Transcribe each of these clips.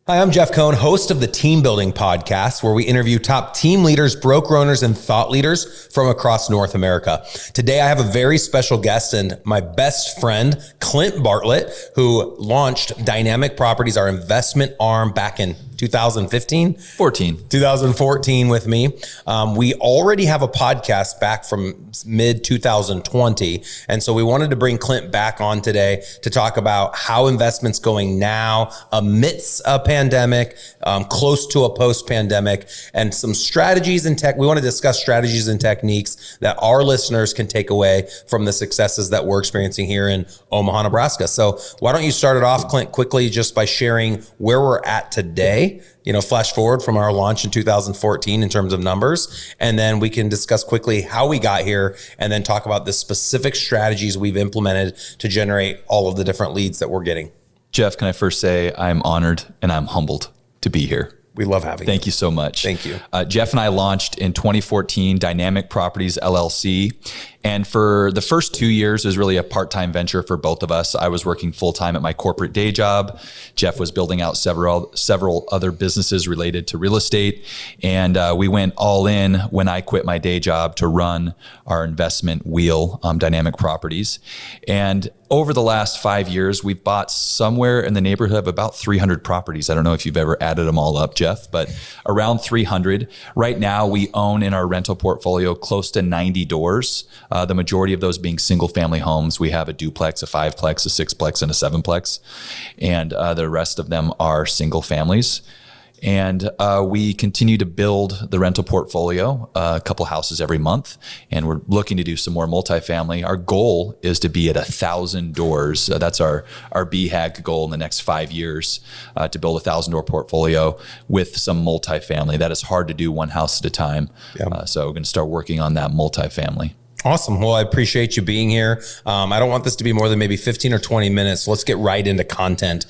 Hi, I'm Jeff Cohn, host of the Team Building Podcast, where we interview top team leaders, broker owners, and thought leaders from across North America. Today, I have a very special guest and my best friend, Clint Bartlett, who launched Dynamic Properties, our investment arm, back in 2014 with me. We already have a podcast back from mid 2020. And so we wanted to bring Clint back on today to talk about how investments going now amidst a pandemic, close to a post-pandemic, and some strategies and tech. We want to discuss strategies and techniques that our listeners can take away from the successes that we're experiencing here in Omaha, Nebraska. So why don't you start it off, Clint, quickly just by sharing where we're at today, flash forward from our launch in 2014 in terms of numbers, and then we can discuss quickly how we got here and then talk about the specific strategies we've implemented to generate all of the different leads that we're getting. Jeff, can I first say I'm honored and I'm humbled to be here. We love having you. Thank you so much. Thank you. Jeff and I launched in 2014 Dynamic Properties LLC. And for the first 2 years, it was really a part-time venture for both of us. I was working full-time at my corporate day job. Jeff was building out several other businesses related to real estate. And we went all in when I quit my day job to run our investment wheel, Dynamic Properties. And over the last 5 years, we've bought somewhere in the neighborhood of about 300 properties. I don't know if you've ever added them all up, Jeff, but around 300. Right now, we own in our rental portfolio close to 90 doors. The majority of those being single family homes. We have a duplex, a fiveplex, a sixplex, and a sevenplex. And the rest of them are single families. And we continue to build the rental portfolio, a couple houses every month. And we're looking to do some more multifamily. Our goal is to be at 1,000 doors. That's our BHAG goal in the next 5 years, to build a 1,000-door portfolio with some multifamily. That is hard to do one house at a time. Yep. So we're going to start working on that multifamily. Awesome. Well, I appreciate you being here. I don't want this to be more than maybe 15 or 20 minutes. So let's get right into content.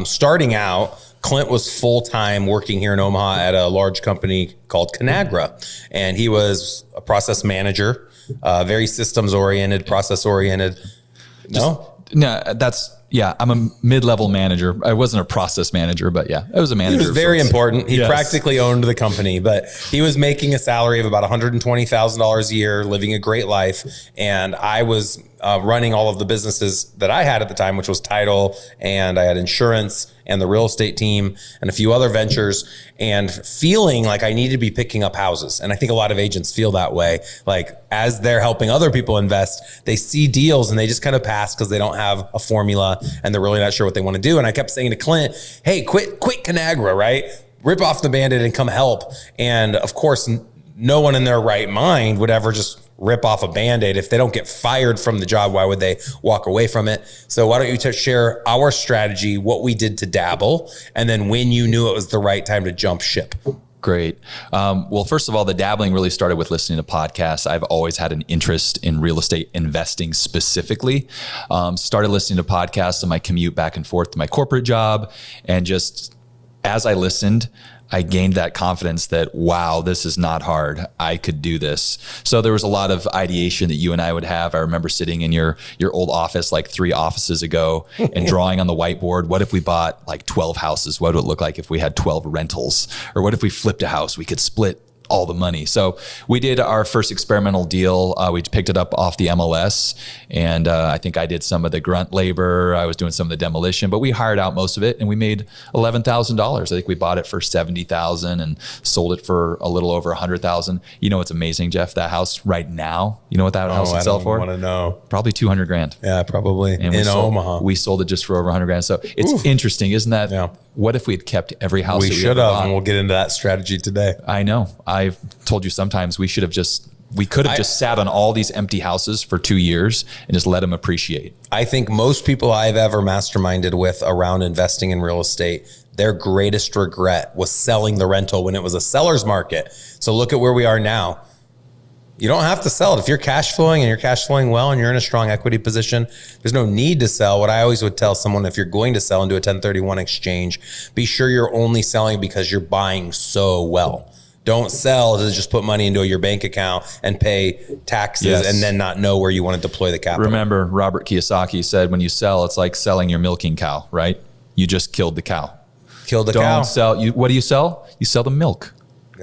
Starting out, Clint was full-time working here in Omaha at a large company called Conagra. And he was a process manager, very systems-oriented, process-oriented. I'm a mid-level manager. I wasn't a process manager, but yeah, I was a manager. He was very important. He practically owned the company, but he was making a salary of about $120,000 a year, living a great life. And I was running all of the businesses that I had at the time, which was title, and I had insurance and the real estate team and a few other ventures, and feeling like I needed to be picking up houses. And I think a lot of agents feel that way. Like as they're helping other people invest, they see deals and they just kind of pass because they don't have a formula and they're really not sure what they want to do. And I kept saying to Clint, hey, quit Conagra, right? Rip off the Band-Aid and come help. And of course, no one in their right mind would ever just rip off a Band-Aid. If they don't get fired from the job, why would they walk away from it? So why don't you share our strategy, what we did to dabble, and then when you knew it was the right time to jump ship? Great. Well, first of all, the dabbling really started with listening to podcasts. I've always had an interest in real estate investing specifically. Started listening to podcasts on my commute back and forth to my corporate job. And just as I listened, I gained that confidence that, wow, this is not hard. I could do this. So there was a lot of ideation that you and I would have. I remember sitting in your old office like 3 offices ago and drawing on the whiteboard. What if we bought like 12 houses? What would it look like if we had 12 rentals? Or what if we flipped a house? We could split all the money. So we did our first experimental deal. We picked it up off the MLS, and I think I did some of the grunt labor. I was doing some of the demolition, but we hired out most of it, and we made $11,000. I think we bought it for $70,000 and sold it for a little over $100,000. You know what's amazing, Jeff? That house right now, you know what that house would sell for? I don't want to know. Probably $200,000. Yeah, probably. And in Omaha. We sold it just for over $100,000. So it's interesting, isn't that? Yeah. What if we had kept every house? We should have, and we'll get into that strategy today. I know. I've told you sometimes we could have just sat on all these empty houses for 2 years and just let them appreciate. I think most people I've ever masterminded with around investing in real estate, their greatest regret was selling the rental when it was a seller's market. So look at where we are now. You don't have to sell it. If you're cash flowing and you're cash flowing well and you're in a strong equity position, there's no need to sell. What I always would tell someone, if you're going to sell and do a 1031 exchange, be sure you're only selling because you're buying so well. Don't sell to just put money into your bank account and pay taxes and then not know where you want to deploy the capital. Remember, Robert Kiyosaki said, when you sell, it's like selling your milking cow, right? You just killed the cow. Kill the Don't cow. sell. What do you sell? You sell the milk.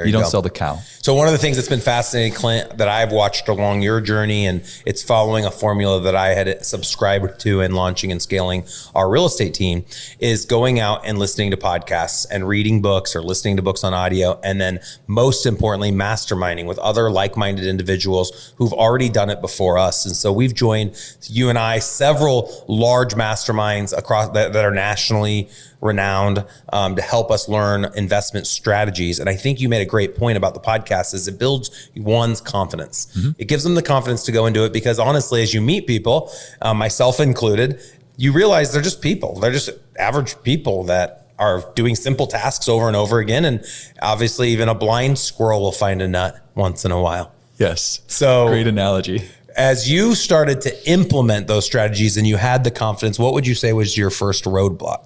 You don't sell the cow. So one of the things that's been fascinating, Clint, that I've watched along your journey, and it's following a formula that I had subscribed to in launching and scaling our real estate team, is going out and listening to podcasts and reading books or listening to books on audio. And then most importantly, masterminding with other like-minded individuals who've already done it before us. And so we've joined, you and I, several large masterminds across that are nationally renowned to help us learn investment strategies. And I think you made a great point about the podcast is it builds one's confidence. It gives them the confidence to go and do it because honestly, as you meet people, myself included, you realize they're just people. They're just average people that are doing simple tasks over and over again. And obviously even a blind squirrel will find a nut once in a while. Yes. So great analogy. As you started to implement those strategies and you had the confidence, what would you say was your first roadblock?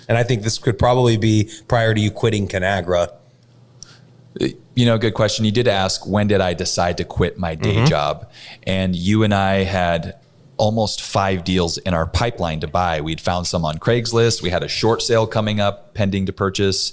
And I think this could probably be prior to you quitting Conagra. Good question. You did ask, when did I decide to quit my day job? And you and I had almost 5 deals in our pipeline to buy. We'd found some on Craigslist. We had a short sale coming up pending to purchase.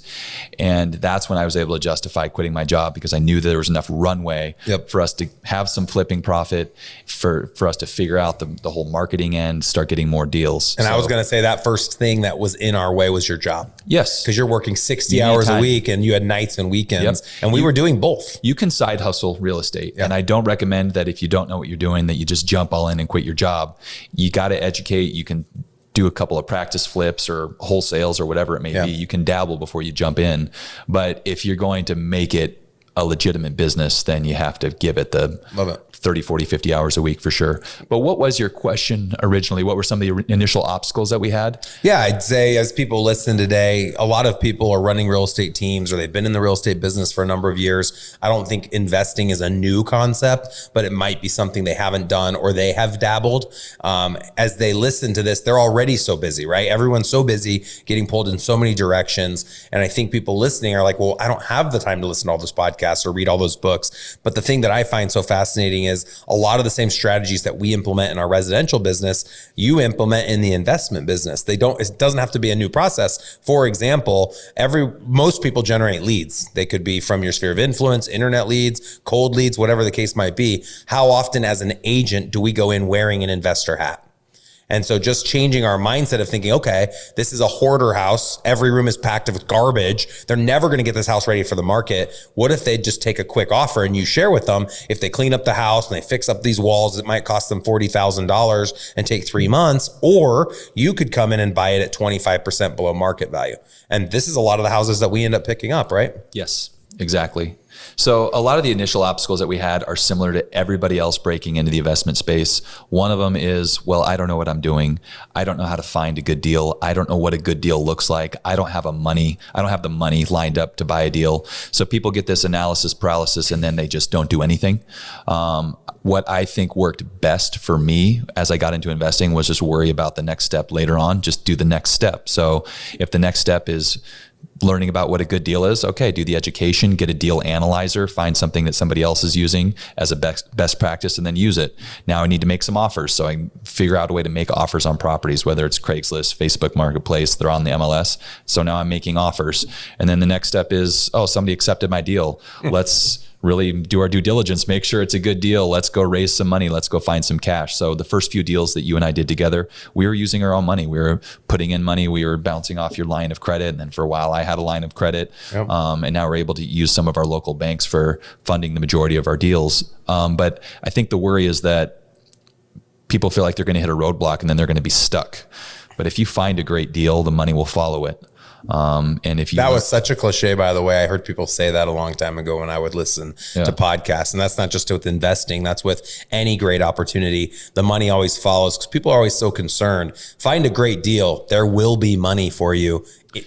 And that's when I was able to justify quitting my job because I knew there was enough runway for us to have some flipping profit, for us to figure out the whole marketing end, start getting more deals. And I was going to say that first thing that was in our way was your job. Yes. Because you're working 60 hours a week and you had nights and weekends and we were doing both. You can side hustle real estate. And I don't recommend that if you don't know what you're doing, that you just jump all in and quit your job. You got to educate. You can do a couple of practice flips or wholesales or whatever it may be. You can dabble before you jump in. But if you're going to make it a legitimate business, then you have to give it the 30, 40, 50 hours a week for sure. But what was your question originally? What were some of the initial obstacles that we had? Yeah, I'd say as people listen today, a lot of people are running real estate teams or they've been in the real estate business for a number of years. I don't think investing is a new concept, but it might be something they haven't done or they have dabbled. As they listen to this, they're already so busy, right? Everyone's so busy getting pulled in so many directions. And I think people listening are like, well, I don't have the time to listen to all those podcasts or read all those books. But the thing that I find so fascinating is a lot of the same strategies that we implement in our residential business, you implement in the investment business. It doesn't have to be a new process. For example, most people generate leads. They could be from your sphere of influence, internet leads, cold leads, whatever the case might be. How often as an agent do we go in wearing an investor hat? And so just changing our mindset of thinking, okay, this is a hoarder house. Every room is packed with garbage. They're never going to get this house ready for the market. What if they just take a quick offer and you share with them, if they clean up the house and they fix up these walls, it might cost them $40,000 and take 3 months, or you could come in and buy it at 25% below market value. And this is a lot of the houses that we end up picking up, right? Yes, exactly. So a lot of the initial obstacles that we had are similar to everybody else breaking into the investment space. One of them is, well, I don't know what I'm doing. I don't know how to find a good deal. I don't know what a good deal looks like. I don't have the money lined up to buy a deal. So people get this analysis paralysis and then they just don't do anything. What I think worked best for me as I got into investing was just worry about the next step later on, just do the next step. So if the next step is learning about what a good deal is, okay, do the education, get a deal analyzer, find something that somebody else is using as a best practice and then use it. Now I need to make some offers. So I figure out a way to make offers on properties, whether it's Craigslist, Facebook Marketplace, they're on the MLS. So now I'm making offers. And then the next step is, oh, somebody accepted my deal. Let's really do our due diligence, make sure it's a good deal. Let's go raise some money. Let's go find some cash. So the first few deals that you and I did together, we were using our own money. We were putting in money. We were bouncing off your line of credit. And then for a while I had a line of credit. Yep. And now we're able to use some of our local banks for funding the majority of our deals. But I think the worry is that people feel like they're going to hit a roadblock and then they're going to be stuck. But if you find a great deal, the money will follow it. And if you that was such a cliche, by the way. I heard people say that a long time ago when I would listen to podcasts, and that's not just with investing, that's with any great opportunity. The money always follows because people are always so concerned. Find a great deal. There will be money for you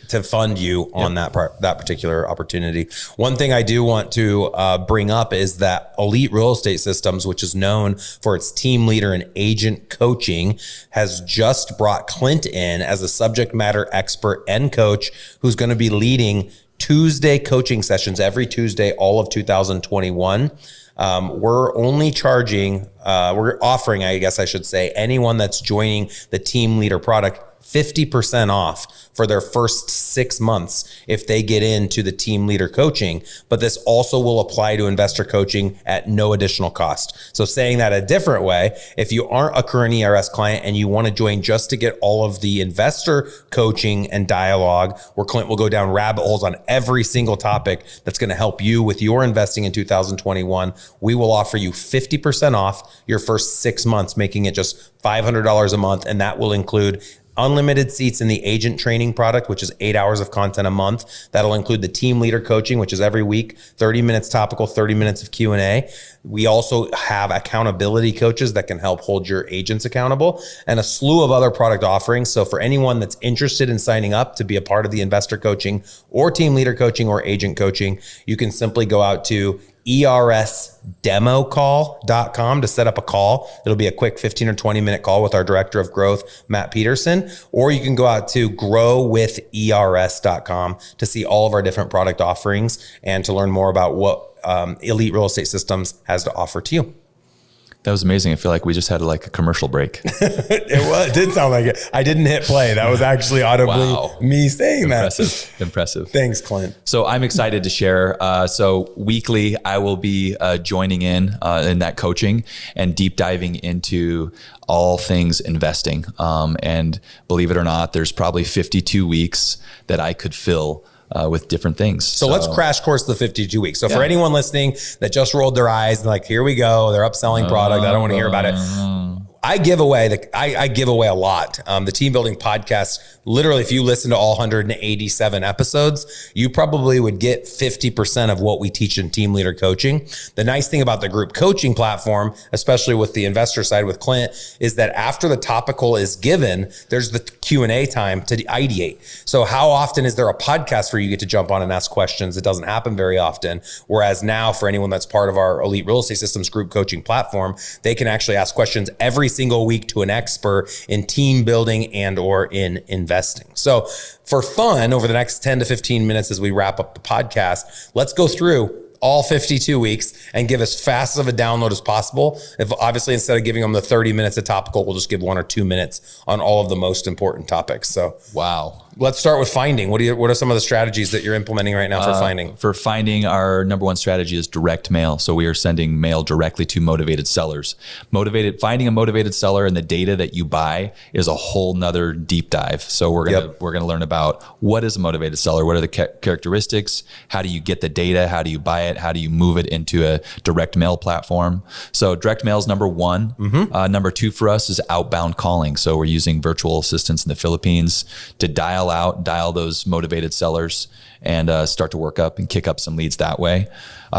to fund you on that particular opportunity. One thing I do want to bring up is that Elite Real Estate Systems, which is known for its team leader and agent coaching, has just brought Clint in as a subject matter expert and coach who's going to be leading Tuesday coaching sessions every Tuesday, all of 2021. We're only charging, we're offering, I guess I should say, anyone that's joining the team leader product 50% off for their first 6 months if they get into the team leader coaching. But this also will apply to investor coaching at no additional cost. So saying that a different way, if you aren't a current ERS client and you want to join just to get all of the investor coaching and dialogue, where Clint will go down rabbit holes on every single topic that's going to help you with your investing in 2021, we will offer you 50% off your first 6 months, making it just $500 a month. And that will include unlimited seats in the agent training product, which is 8 hours of content a month. That'll include the team leader coaching, which is every week, 30 minutes topical, 30 minutes of Q&A. We also have accountability coaches that can help hold your agents accountable, and a slew of other product offerings. So for anyone that's interested in signing up to be a part of the investor coaching or team leader coaching or agent coaching, you can simply go out to ersdemocall.com to set up a call. It'll be a quick 15 or 20 minute call with our director of growth, Matt Peterson, or you can go out to growwithers.com to see all of our different product offerings and to learn more about what Elite Real Estate Systems has to offer to you. That was amazing. I feel like we just had like a commercial break. It did sound like it. I didn't hit play. That was actually audibly me saying that. Impressive. Thanks, Clint. So I'm excited to share. So weekly, I will be joining in that coaching and deep diving into all things investing. And believe it or not, there's probably 52 weeks that I could fill with different things. So let's crash course the 52 weeks. So for anyone listening that just rolled their eyes and like, here we go, they're upselling product, I don't want to hear about it. I give away a lot. The Team Building Podcast, literally, if you listen to all 187 episodes, you probably would get 50% of what we teach in team leader coaching. The nice thing about the group coaching platform, especially with the investor side with Clint, is that after the topical is given, there's the Q&A time to ideate. So how often is there a podcast where you get to jump on and ask questions? It doesn't happen very often. Whereas now, for anyone that's part of our Elite Real Estate Systems group coaching platform, they can actually ask questions every single week to an expert in team building and or in investing. So for fun, over the next 10 to 15 minutes as we wrap up the podcast, let's go through all 52 weeks and give as fast of a download as possible. If obviously, instead of giving them the 30 minutes of topical, we'll just give 1 or 2 minutes on all of the most important topics. So wow. Let's start with finding. What are some of the strategies that you're implementing right now for finding? For finding, our number one strategy is direct mail. So we are sending mail directly to motivated sellers. Finding a motivated seller and the data that you buy is a whole nother deep dive. So we're gonna learn about what is a motivated seller, what are the characteristics, how do you get the data, how do you buy it, how do you move it into a direct mail platform. So direct mail is number one. Number two for us is outbound calling. So we're using virtual assistants in the Philippines to dial those motivated sellers and start to work up and kick up some leads that way.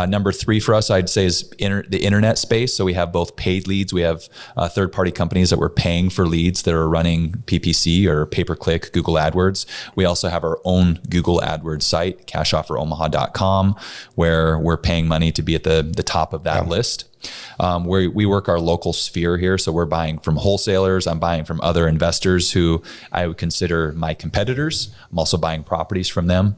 Number three for us, I'd say, is the internet space. So we have both paid leads. We have third-party companies that we're paying for leads that are running PPC or pay-per-click Google AdWords. We also have our own Google AdWords site, cashofferomaha.com, where we're paying money to be at the top of that list. We work our local sphere here. So we're buying from wholesalers. I'm buying from other investors who I would consider my competitors. I'm also buying properties from them.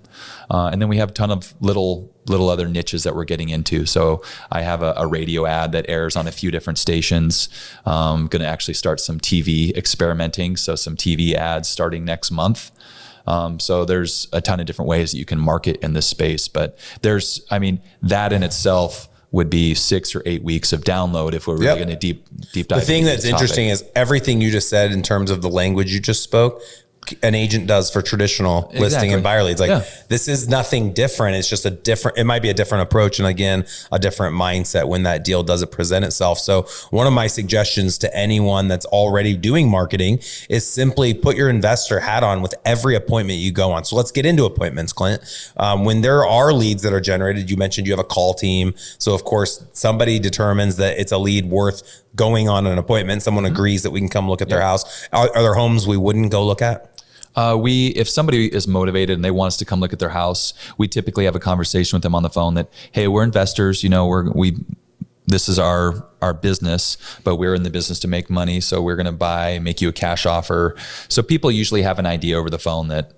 And then we have a ton of little other niches that we're getting into. So I have a radio ad that airs on a few different stations. I'm going to actually start some TV experimenting. So some TV ads starting next month. So there's a ton of different ways that you can market in this space, but that in itself would be 6 or 8 weeks of download if we're really going to deep dive. The thing that's interesting is everything you just said in terms of the language you just spoke, an agent does for traditional listing and buyer leads. This is nothing different. It's just it might be a different approach. And again, a different mindset when that deal doesn't present itself. So one of my suggestions to anyone that's already doing marketing is simply put your investor hat on with every appointment you go on. So let's get into appointments, Clint. When there are leads that are generated, you mentioned you have a call team. So of course, somebody determines that it's a lead worth going on an appointment. Someone agrees that we can come look at their house. Are there homes we wouldn't go look at? If somebody is motivated and they want us to come look at their house, we typically have a conversation with them on the phone that, hey, we're investors, this is our business, but we're in the business to make money. So we're going to make you a cash offer. So people usually have an idea over the phone that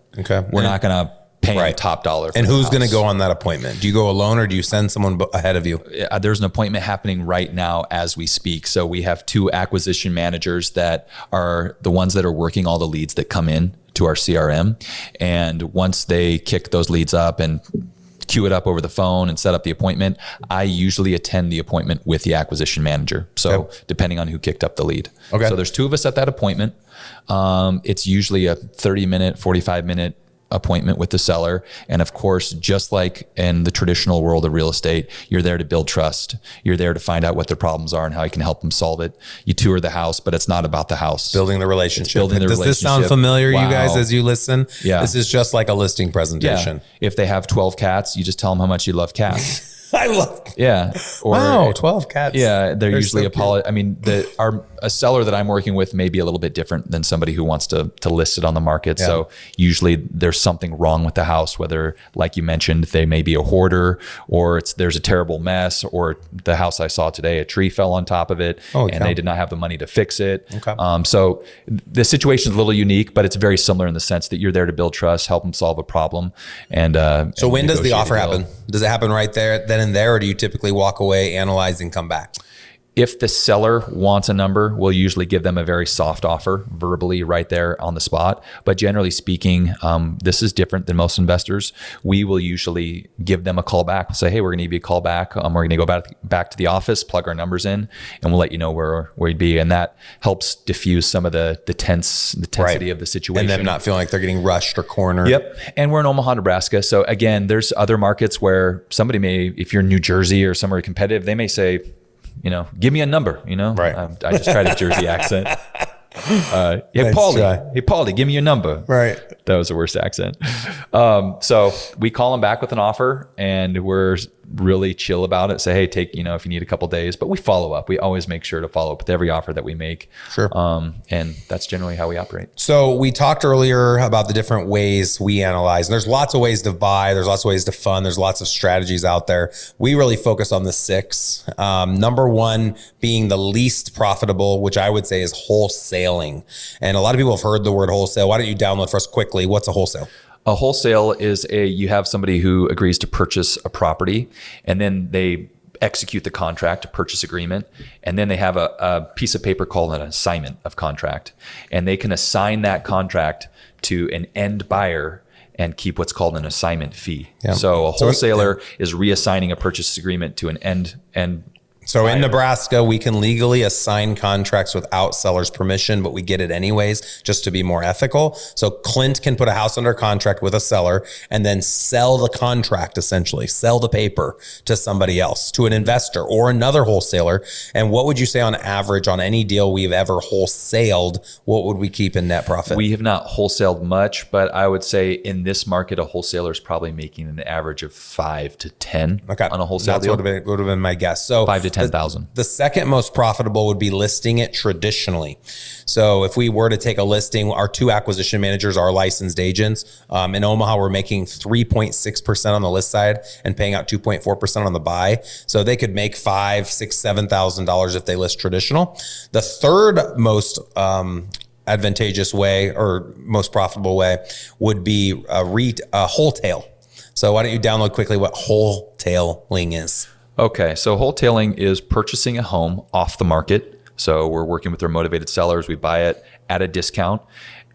we're not going to paying top dollar. And who's going to go on that appointment? Do you go alone or do you send someone ahead of you? There's an appointment happening right now as we speak. So we have 2 acquisition managers that are the ones that are working all the leads that come in to our CRM. And once they kick those leads up and queue it up over the phone and set up the appointment, I usually attend the appointment with the acquisition manager. So depending on who kicked up the lead. Okay. So there's 2 of us at that appointment. It's usually a 30-minute, 45-minute appointment with the seller. And of course, just like in the traditional world of real estate, you're there to build trust. You're there to find out what their problems are and how you can help them solve it. You tour the house, but it's not about the house. Building the relationship. Does this sound familiar, you guys, as you listen? Yeah. This is just like a listing presentation. Yeah. If they have 12 cats, you just tell them how much you love cats. I love. Yeah. Or, wow, 12 cats. Yeah, they're usually I mean, a seller that I'm working with may be a little bit different than somebody who wants to list it on the market. Yeah. So usually there's something wrong with the house, whether, like you mentioned, they may be a hoarder, or there's a terrible mess, or the house I saw today, a tree fell on top of it, they did not have the money to fix it. Okay. So the situation is a little unique, but it's very similar in the sense that you're there to build trust, help them solve a problem, and so when does the offer happen? Does it happen right there, then and there, or do you typically walk away, analyze, and come back? If the seller wants a number, we'll usually give them a very soft offer verbally right there on the spot. But generally speaking, this is different than most investors. We will usually give them a call back. We'll say, hey, we're going to give you a call back. We're going to go back to the office, plug our numbers in, and we'll let you know where you'd be. And that helps diffuse some of the tensity of the situation. And them not feeling like they're getting rushed or cornered. Yep. And we're in Omaha, Nebraska. So again, there's other markets where somebody may, if you're in New Jersey or somewhere competitive, they may say, give me a number, Right. I just tried a Jersey accent. Hey, Paulie, give me your number. Right. That was the worst accent. So we call them back with an offer, and we're really chill about it. Say, hey, take, if you need a couple days, but we follow up. We always make sure to follow up with every offer that we make. Sure. And that's generally how we operate. So we talked earlier about the different ways we analyze, and there's lots of ways to buy. There's lots of ways to fund. There's lots of strategies out there. We really focus on the 6. Number 1 being the least profitable, which I would say is wholesaling. And a lot of people have heard the word wholesale. Why don't you download for us quickly? What's a wholesale? A wholesale is you have somebody who agrees to purchase a property, and then they execute the contract, a purchase agreement, and then they have a piece of paper called an assignment of contract, and they can assign that contract to an end buyer and keep what's called an assignment fee. Yeah. So a wholesaler is reassigning a purchase agreement to an end So in Nebraska, we can legally assign contracts without seller's permission, but we get it anyways, just to be more ethical. So Clint can put a house under contract with a seller and then sell the contract, essentially, sell the paper to somebody else, to an investor or another wholesaler. And what would you say on average on any deal we've ever wholesaled, what would we keep in net profit? We have not wholesaled much, but I would say in this market, a wholesaler is probably making an average of 5 to 10 on a wholesale deal. That would have been my guess. So 5 to 10,000. The second most profitable would be listing it traditionally. So if we were to take a listing, our 2 acquisition managers are licensed agents. In Omaha, we're making 3.6% on the list side and paying out 2.4% on the buy. So they could make $5,000, $6,000, $7,000 if they list traditional. The third most advantageous way or most profitable way would be a wholetail. So why don't you download quickly what wholetailing is? Okay, so wholetailing is purchasing a home off the market. So we're working with our motivated sellers. We buy it at a discount.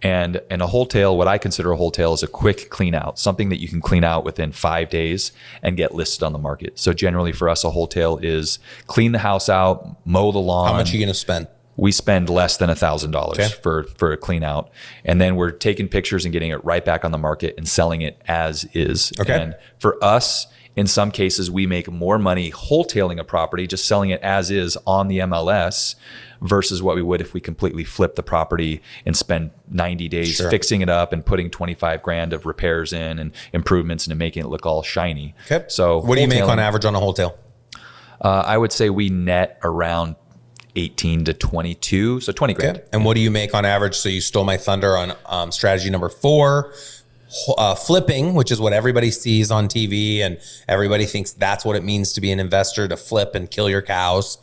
And a wholetail, what I consider a wholetail, is a quick clean out, something that you can clean out within 5 days and get listed on the market. So generally for us, a wholetail is clean the house out, mow the lawn. How much are you going to spend? We spend less than $1,000 for a clean out. And then we're taking pictures and getting it right back on the market and selling it as is. Okay. And for us, in some cases, we make more money wholetailing a property, just selling it as is on the MLS, versus what we would if we completely flip the property and spend 90 days fixing it up and putting 25 grand of repairs in and improvements and making it look all shiny. Okay. So what do you make on average on a wholetail? I would say we net around 18 to 22, so 20 grand. And what do you make on average? So you stole my thunder on strategy number 4. flipping, which is what everybody sees on TV and everybody thinks that's what it means to be an investor, to flip and kill your cows.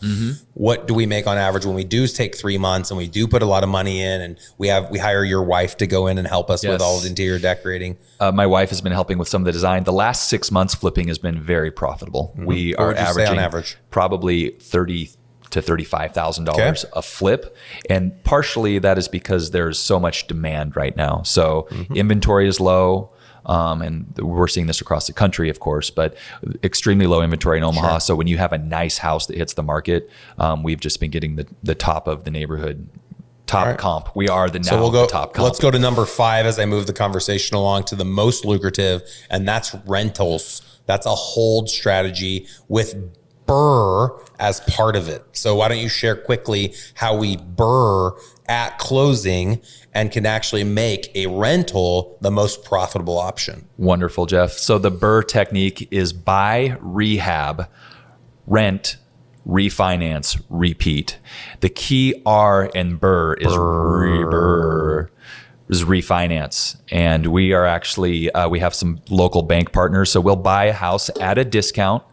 What do we make on average when we do take 3 months and we do put a lot of money in, and we hire your wife to go in and help us with all of the interior decorating? My wife has been helping with some of the design. The last 6 months flipping has been very profitable. We are averaging on average probably $30,000 to $35,000 a flip. And partially that is because there's so much demand right now. So inventory is low. And we're seeing this across the country, of course, but extremely low inventory in Omaha. So when you have a nice house that hits the market, we've just been getting the top of the neighborhood, top comp. We are the top comp. Let's go to number 5 as I move the conversation along to the most lucrative, and that's rentals. That's a hold strategy with BRRRR as part of it. So why don't you share quickly how we BRRRR at closing and can actually make a rental the most profitable option? Wonderful, Jeff. So the BRRRR technique is buy, rehab, rent, refinance, repeat. The key R in BRRRR is refinance. And we are actually, we have some local bank partners. So we'll buy a house at a discount,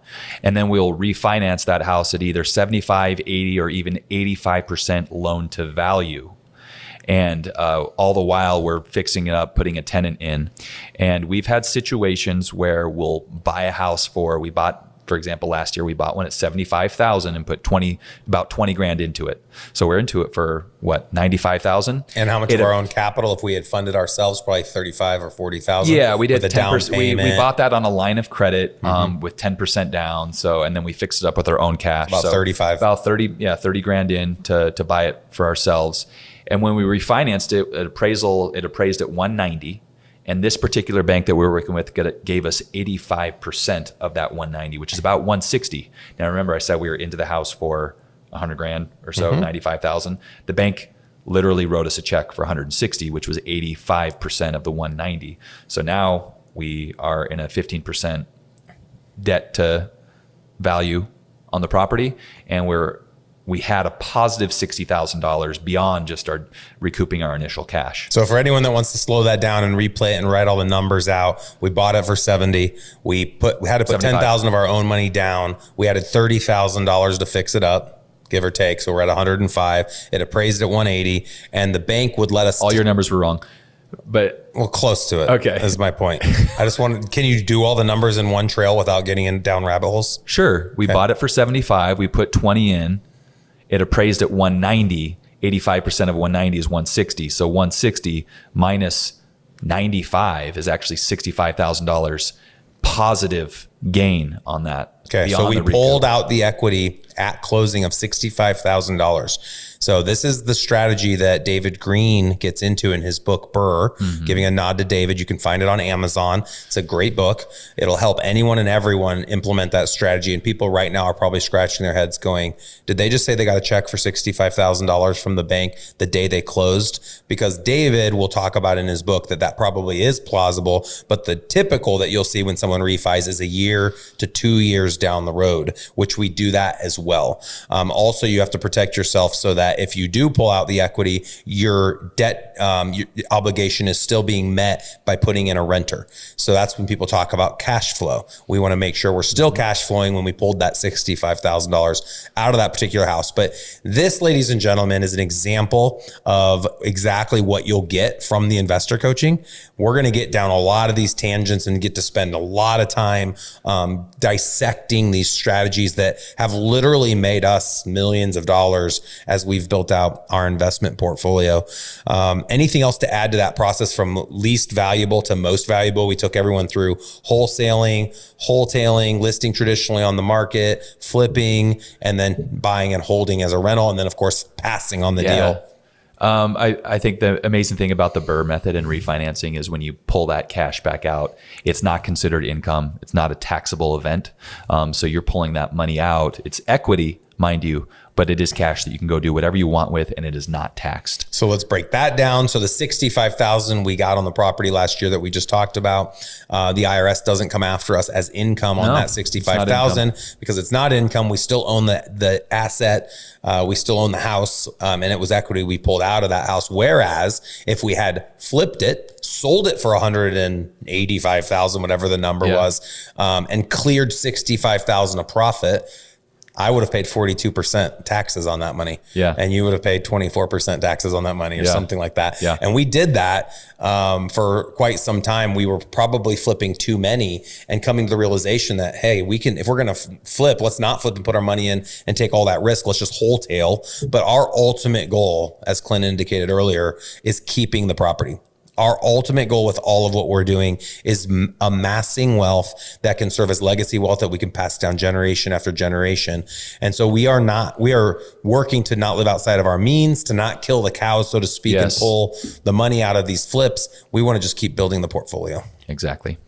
and then we'll refinance that house at either 75, 80, or even 85% loan to value. And all the while we're fixing it up, putting a tenant in. And we've had situations where we'll buy a house for example, last year we bought one at $75,000 and put about 20 grand into it. So we're into it for what, 95,000? And how much of our own capital? If we had funded ourselves, probably 35 or 40,000. Yeah, we did 10%. We bought that on a line of credit with 10% down. So, and then we fixed it up with our own cash. About 35. About 30 grand in to buy it for ourselves. And when we refinanced it, it appraised at 190. And this particular bank that we were working with gave us 85% of that 190, which is about 160. Now, remember, I said we were into the house for 100 grand or so, 95,000. The bank literally wrote us a check for 160, which was 85% of the 190. So now we are in a 15% debt to value on the property, and we had a positive $60,000 beyond just recouping our initial cash. So for anyone that wants to slow that down and replay it and write all the numbers out, we bought it for 70. We had to put 10,000 of our own money down. We added $30,000 to fix it up, give or take. So we're at 105. It appraised at 180, and the bank would let us. All your numbers were wrong, but close to it. Okay, is my point. I just wanted. Can you do all the numbers in one trail without getting down rabbit holes? Sure. We bought it for 75. We put 20 in. It appraised at 190. 85% of 190 is 160. So 160 minus 95 is actually $65,000 positive gain on that. Okay, so we pulled out the equity at closing of $65,000. So this is the strategy that David Green gets into in his book, BRRRR, giving a nod to David. You can find it on Amazon. It's a great book. It'll help anyone and everyone implement that strategy. And people right now are probably scratching their heads going, did they just say they got a check for $65,000 from the bank the day they closed? Because David will talk about in his book that probably is plausible, but the typical that you'll see when someone refis is a year to 2 years down the road, which we do that as well. Also, you have to protect yourself so that if you do pull out the equity, your debt your obligation is still being met by putting in a renter. So that's when people talk about cash flow. We want to make sure we're still cash flowing when we pulled that $65,000 out of that particular house. But this, ladies and gentlemen, is an example of exactly what you'll get from the investor coaching. We're going to get down a lot of these tangents and get to spend a lot of time dissecting these strategies that have literally made us millions of dollars as we've built out our investment portfolio. Anything else to add to that process from least valuable to most valuable? We took everyone through wholesaling, wholetailing, listing traditionally on the market, flipping, and then buying and holding as a rental. And then of course, passing on the deal. I think the amazing thing about the BRRRR method and refinancing is when you pull that cash back out, it's not considered income. It's not a taxable event. So you're pulling that money out. It's equity mind you, but it is cash that you can go do whatever you want with, and it is not taxed. So let's break that down. So the $65,000 we got on the property last year that we just talked about, the IRS doesn't come after us as income on that $65,000 because it's not income. We still own the asset. We still own the house, and it was equity we pulled out of that house. Whereas if we had flipped it, sold it for $185,000, whatever the number was, and cleared $65,000 of profit, I would have paid 42% taxes on that money. Yeah. And you would have paid 24% taxes on that money or something like that. Yeah. And we did that for quite some time. We were probably flipping too many and coming to the realization that, hey, we can, if we're going to flip, let's not flip and put our money in and take all that risk. Let's just wholetail. But our ultimate goal, as Clint indicated earlier, is keeping the property. Our ultimate goal with all of what we're doing is amassing wealth that can serve as legacy wealth that we can pass down generation after generation. And so we are working to not live outside of our means, to not kill the cows, so to speak, and pull the money out of these flips. We want to just keep building the portfolio. Exactly.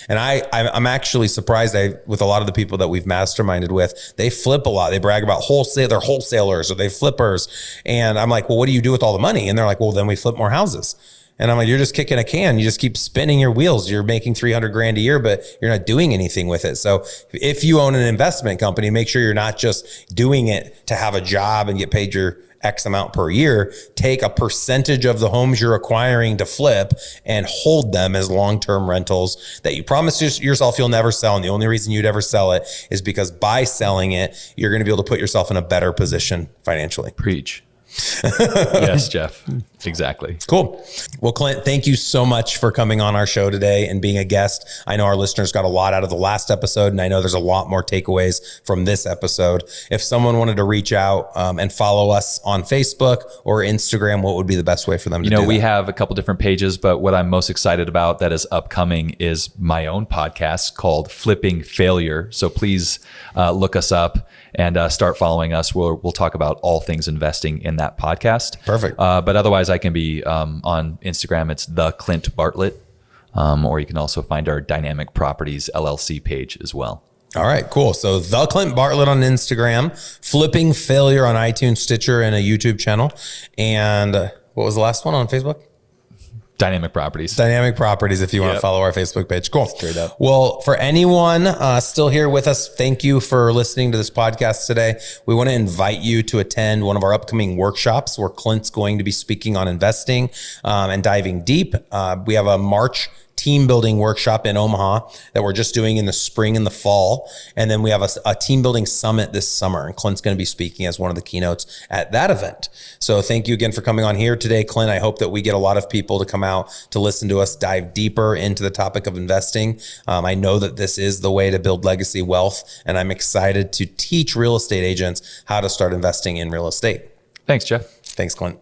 And I'm actually surprised with a lot of the people that we've masterminded with, they flip a lot. They brag about they're wholesalers or they flippers. And I'm like, well, what do you do with all the money? And they're like, well, then we flip more houses. And I'm like, you're just kicking a can. You just keep spinning your wheels. You're making $300,000 a year, but you're not doing anything with it. So if you own an investment company, make sure you're not just doing it to have a job and get paid your X amount per year. Take a percentage of the homes you're acquiring to flip and hold them as long-term rentals that you promise yourself you'll never sell. And the only reason you'd ever sell it is because by selling it, you're going to be able to put yourself in a better position financially. Preach. Yes, Jeff. Exactly. Cool. Well, Clint, thank you so much for coming on our show today and being a guest. I know our listeners got a lot out of the last episode, and I know there's a lot more takeaways from this episode. If someone wanted to reach out and follow us on Facebook or Instagram, what would be the best way for them to do that? We have a couple different pages, but what I'm most excited about that is upcoming is my own podcast called Flipping Failure. So please look us up and start following us. We'll talk about all things investing in that podcast. Perfect. But otherwise, I can be on Instagram. It's the Clint Bartlett, or you can also find our Dynamic Properties LLC page as well. All right, cool. So the Clint Bartlett on Instagram, Flipping Failure on iTunes, Stitcher, and a YouTube channel. And what was the last one on Facebook? Dynamic Properties. Dynamic Properties, if you want to follow our Facebook page. Cool. Straight up. Well, for anyone still here with us, thank you for listening to this podcast today. We want to invite you to attend one of our upcoming workshops where Clint's going to be speaking on investing and diving deep. We have a March team building workshop in Omaha that we're just doing in the spring and the fall. And then we have a team building summit this summer, and Clint's going to be speaking as one of the keynotes at that event. So thank you again for coming on here today, Clint. I hope that we get a lot of people to come out to listen to us dive deeper into the topic of investing. I know that this is the way to build legacy wealth, and I'm excited to teach real estate agents how to start investing in real estate. Thanks, Jeff. Thanks, Clint.